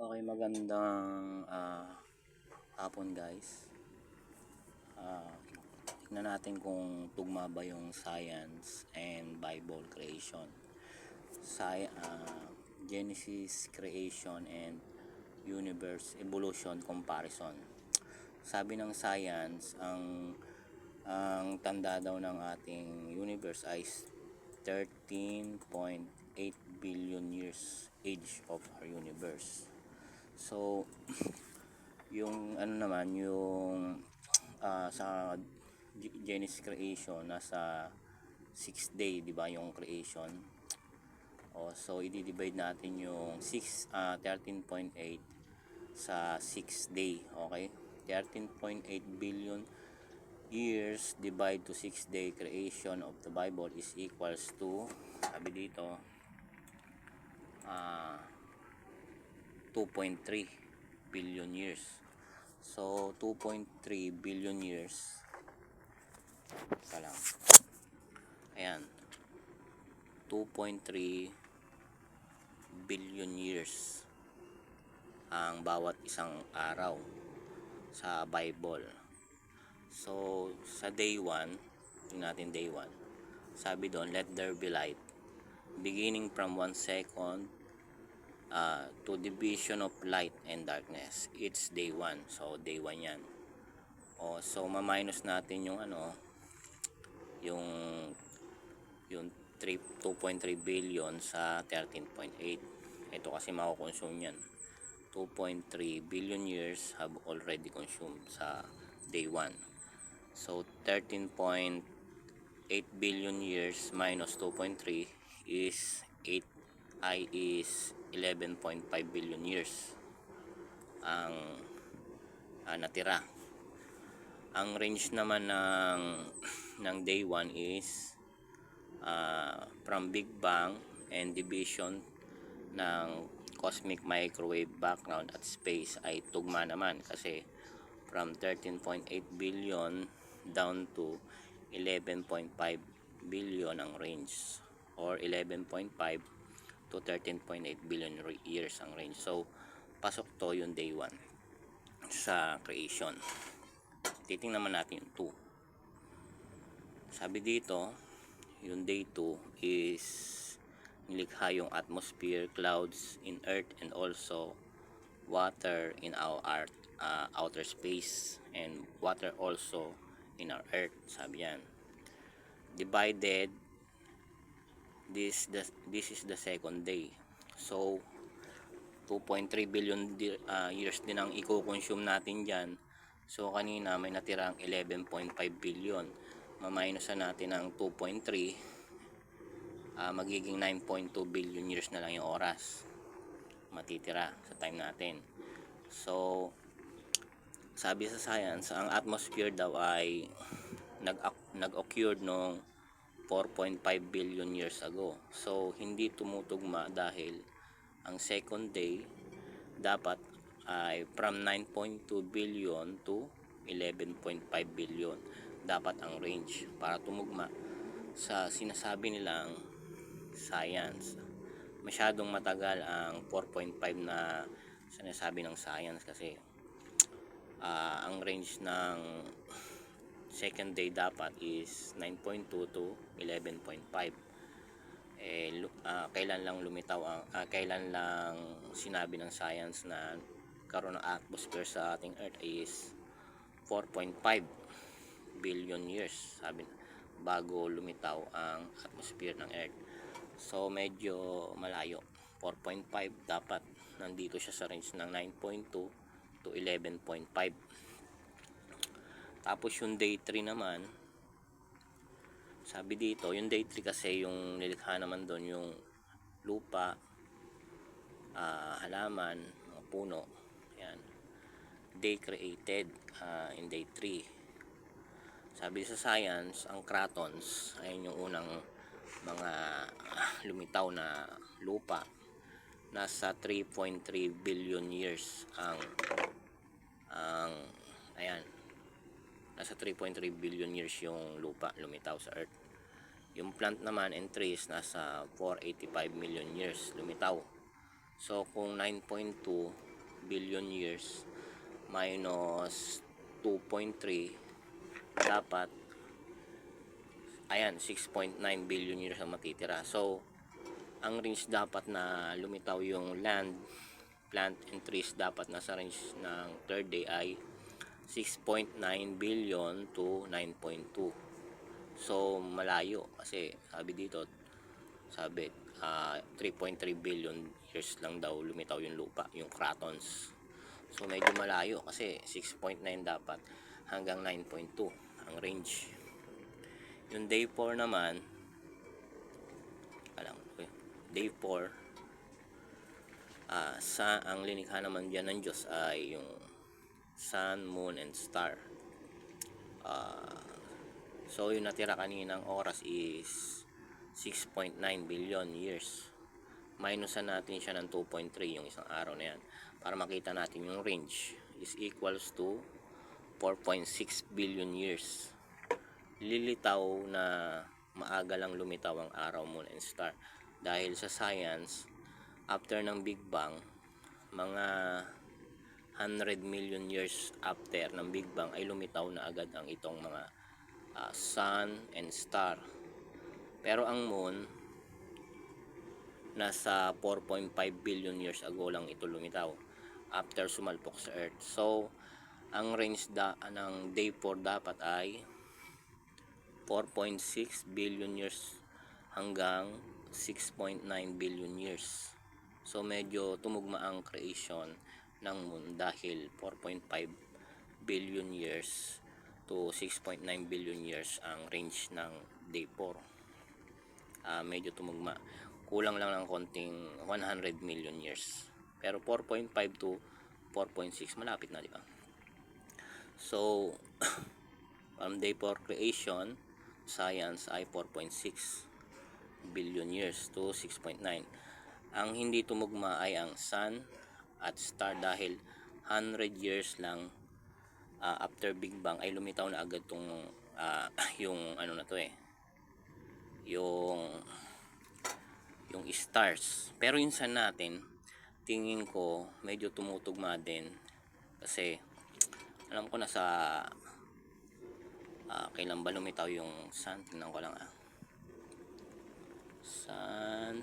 Okay, magandang hapon guys. Ah, Tignan natin kung tugma ba yung science and Bible creation. Genesis creation and universe evolution comparison. Sabi ng science, ang tanda daw ng ating universe ay 13.8 billion years age of our universe. So, yung ano naman, yung sa Genesis creation, nasa 6 day, di ba, yung creation. So i-divide natin yung 13.8 sa 6 day, okay? 13.8 billion years divide to 6 day creation of the Bible is equals to, sabi dito, 2.3 billion years. So 2.3 billion years, lang, ayan, 2.3 billion years ang bawat isang araw sa Bible. So sa day 1, tingnan natin day 1, sabi doon, let there be light, beginning from 1 second to division of light and darkness. It's day 1. So day 1 yan. So ma-minus natin yung yung 2.3 billion sa 13.8. Ito kasi mako-consume yan. 2.3 billion years have already consumed sa day 1. So 13.8 billion years minus 2.3 is 11.5 billion years ang natira. Ang range naman ng day 1 is from Big Bang and division ng cosmic microwave background at space ay tugma naman, kasi from 13.8 billion down to 11.5 billion ang range, or 11.5 to 13.8 billion years ang range. So pasok to yung day 1 sa creation. Titingnan naman natin yung 2. Sabi dito, yung day 2 is nilikha yung atmosphere, clouds in earth, and also water in our outer space, and water also in our earth. Sabi yan, divided, this is the second day. So 2.3 billion years din ang i-consume natin dyan. So kanina may natirang 11.5 billion, ma-minusan natin ang 2.3, magiging 9.2 billion years na lang yung oras matitira sa time natin. So sabi sa science, ang atmosphere daw ay nag-occurred noong 4.5 billion years ago. So hindi tumutugma dahil ang second day dapat ay from 9.2 billion to 11.5 billion dapat ang range para tumugma sa sinasabi nilang science. Masyadong matagal ang 4.5 na sinasabi ng science, kasi ang range ng second day dapat is 9.2 to 11.5. Kailan lang kailan lang sinabi ng science na karoon ng atmosphere sa ating earth is 4.5 billion years, sabi, bago lumitaw ang atmosphere ng earth. So medyo malayo, 4.5, dapat nandito siya sa range ng 9.2 to 11.5. Tapos yung day 3 naman, sabi dito, yung day 3 kasi yung nilikha naman doon yung lupa, halaman, mga puno, yan. Day created in day 3. Sabi sa science, ang cratons, ayun yung unang mga lumitaw na lupa, nasa 3.3 billion years ayan, nasa 3.3 billion years yung lupa lumitaw sa earth. Yung plant naman and trees, nasa 485 million years lumitaw. So kung 9.2 billion years minus 2.3, dapat ayan 6.9 billion years ang matitira. So ang range dapat na lumitaw yung land, plant and trees dapat nasa range ng third day ay 6.9 billion to 9.2. So malayo kasi sabi dito, sabi 3.3 billion years lang daw lumitaw yung lupa, yung cratons. So medyo malayo kasi 6.9 dapat hanggang 9.2 ang range. Yung day 4 naman, day 4, sa ang linikha naman dyan ng Diyos ay yung sun, moon, and star. So yung natira kaninang oras is 6.9 billion years. Minusan natin siya ng 2.3 yung isang araw na yan para makita natin yung range is equals to 4.6 billion years. Lilitaw na maaga lang lumitaw ang araw, moon, and star dahil sa science, after ng Big Bang, mga 100 million years after ng Big Bang ay lumitaw na agad ang itong mga sun and star. Pero ang moon, nasa 4.5 billion years ago lang ito lumitaw after sumalpok sa Earth. So ang range ng day 4 dapat ay 4.6 billion years hanggang 6.9 billion years. So medyo tumugma ang creation ng moon dahil 4.5 billion years to 6.9 billion years ang range ng day 4. Medyo tumugma. Kulang lang ng konting 100 million years. Pero 4.5 to 4.6 malapit na, di ba? So from day 4 creation, science ay 4.6 billion years to 6.9. Ang hindi tumugma ay ang sun at star dahil 100 years lang after Big Bang ay lumitaw na agad tong yung ano na to yung stars. Pero yung sun natin, tingin ko medyo tumutugma din kasi alam ko nasa kailan ba lumitaw yung sun, tingnan ko lang sun,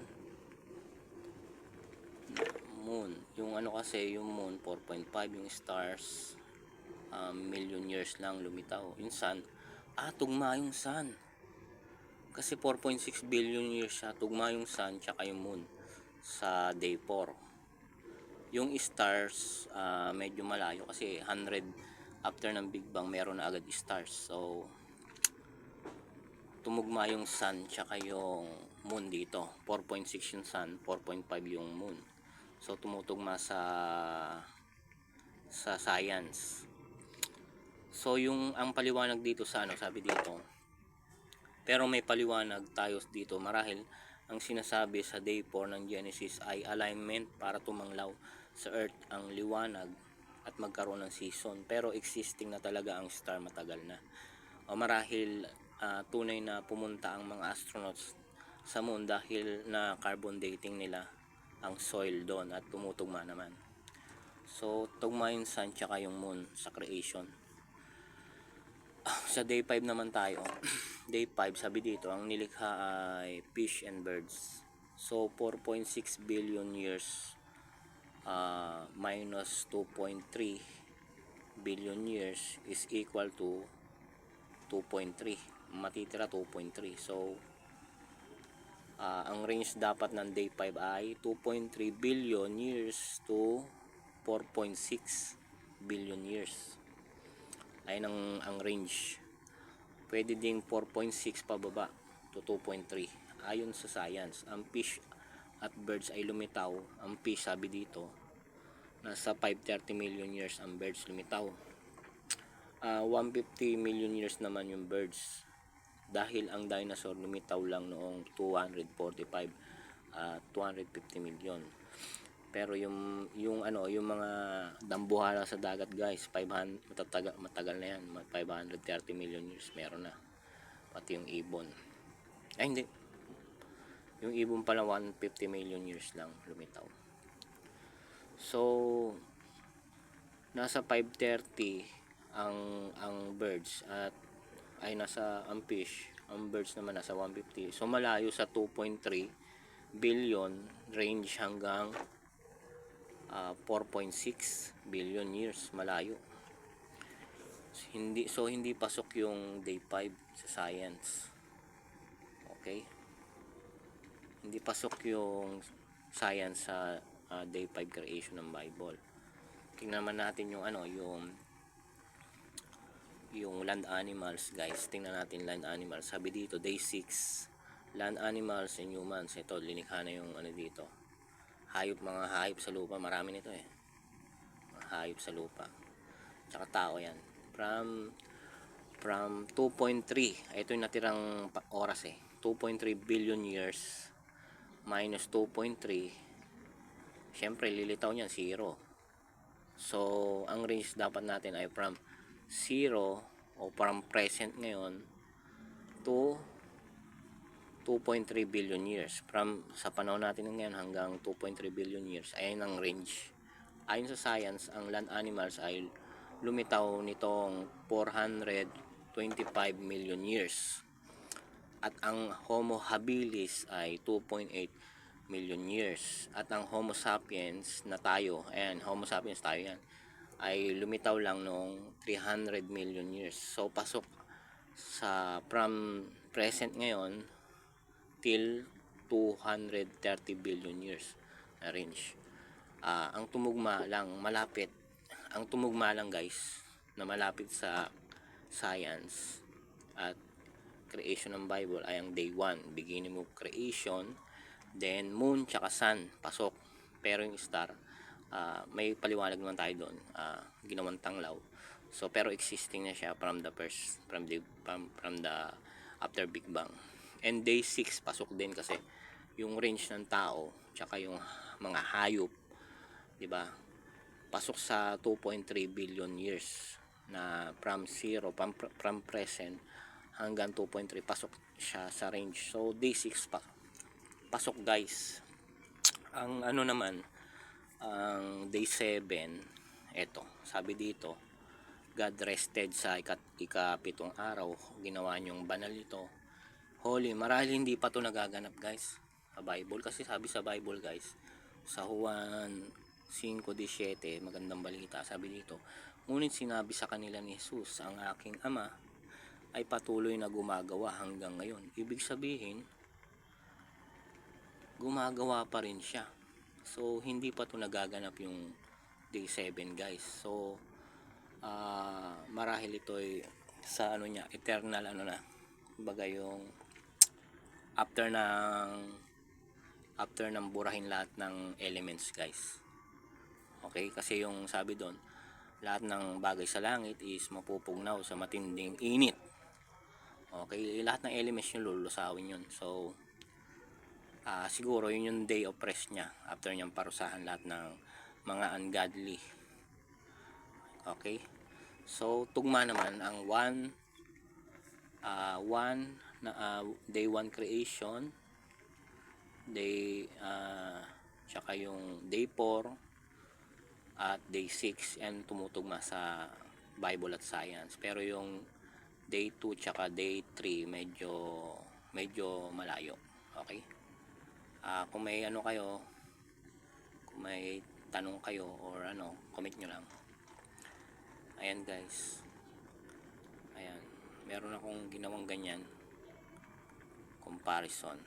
moon, yung ano kasi yung moon 4.5, yung stars million years lang lumitaw. Yung sun, tugma yung sun kasi 4.6 billion years siya, tugma yung sun tsaka yung moon sa day 4. Yung stars medyo malayo kasi 100 after ng Big Bang meron na agad stars. So tumugma yung sun tsaka yung moon dito. 4.6 yung sun, 4.5 yung moon. So tumutugma sa science. So yung ang paliwanag dito sa sabi dito, pero may paliwanag tayo dito marahil ang sinasabi sa day 4 ng Genesis ay alignment para tumanglaw sa Earth ang liwanag at magkaroon ng season. Pero existing na talaga ang star matagal na. O marahil tunay na pumunta ang mga astronauts sa moon dahil na carbon dating nila ang soil doon at tumutugma naman. So tugma yung sun tsaka yung moon sa creation. Sa day 5 naman tayo. Day 5 sabi dito ang nilikha ay fish and birds. So 4.6 billion years minus 2.3 billion years is equal to 2.3. Matitira 2.3. So ang range dapat ng day 5 ay 2.3 billion years to 4.6 billion years. Ayun ang range. Pwede ding 4.6 pababa to 2.3 ayon sa science. Ang fish at birds ay lumitaw. Ang fish sabi dito nasa 530 million years ang birds lumitaw. 150 million years naman yung birds dahil ang dinosaur lumitaw lang noong 245 250 million. Pero yung mga dambuhala sa dagat guys, 500 matagal na yan, 530 million years meron na. Pati yung ibon. Hindi. Yung ibon pala 150 million years lang lumitaw. So nasa 530 ang birds at ay nasa ang fish, ang birds naman nasa 150. So malayo sa 2.3 billion range hanggang 4.6 billion years, malayo. Hindi pasok yung day 5 sa science. Okay? Hindi pasok yung science sa day 5 creation ng Bible. Tingnan naman natin yung yung land animals, guys. Tingnan natin land animals. Sabi dito day 6, land animals and humans. Ito linikha na yung dito. Mga hayop sa lupa, marami nito mga hayop sa lupa, tsaka tao. Yan from 2.3, ito yung natirang oras 2.3 billion years minus 2.3, syempre lilitaw niyan 0. So ang range dapat natin ay from 0 o from present ngayon to 2.3 billion years. From sa panahon natin ngayon hanggang 2.3 billion years, ayan ang range. Ayon sa science, ang land animals ay lumitaw nitong 425 million years. At ang Homo habilis ay 2.8 million years. At ang Homo sapiens na tayo, ayan, Homo sapiens tayo yan, ay lumitaw lang noong 300 million years. So pasok sa from present ngayon till 230 billion years na range. Ang tumugma lang guys, na malapit sa science at creation ng Bible ay ang day 1, beginning of creation, then moon tsaka sun pasok. Pero yung star, may paliwanag naman tayo doon, ginawang tanglaw. So pero existing na siya from the after Big Bang. And day 6 pasok din kasi yung range ng tao tsaka yung mga hayop, di ba? Pasok sa 2.3 billion years na from 0, from present hanggang 2.3, pasok siya sa range. So day 6 pasok guys. Ang naman, ang day 7, eto, sabi dito, God rested sa ika-7 araw, ginawa niyong banal ito, holy. Marahil hindi pa to nagaganap guys sa Bible, kasi sabi sa Bible guys, sa Juan 5:17, magandang balita, sabi dito, ngunit sinabi sa kanila ni Jesus, ang aking ama ay patuloy na gumagawa hanggang ngayon. Ibig sabihin, gumagawa pa rin siya. So hindi pa to nagaganap yung day 7 guys. So marahil ito ay sa niya, eternal na, kumbaga yung after ng burahin lahat ng elements guys. Okay, kasi yung sabi doon, lahat ng bagay sa langit is mapupugnaw sa matinding init. Okay, lahat ng elements yung lulusawin yun. So siguro yun yung day of rest niya after niyang parusahan lahat ng mga ungodly. Okay, so tugma naman ang day 1 creation, day tsaka yung day 4 at day 6, and tumutugma sa Bible at science. Pero yung day 2 tsaka day 3 medyo malayo. Okay, kung may kung may tanong kayo or comment nyo lang. Ayan guys, ayan, meron akong ginawang ganyan comparison.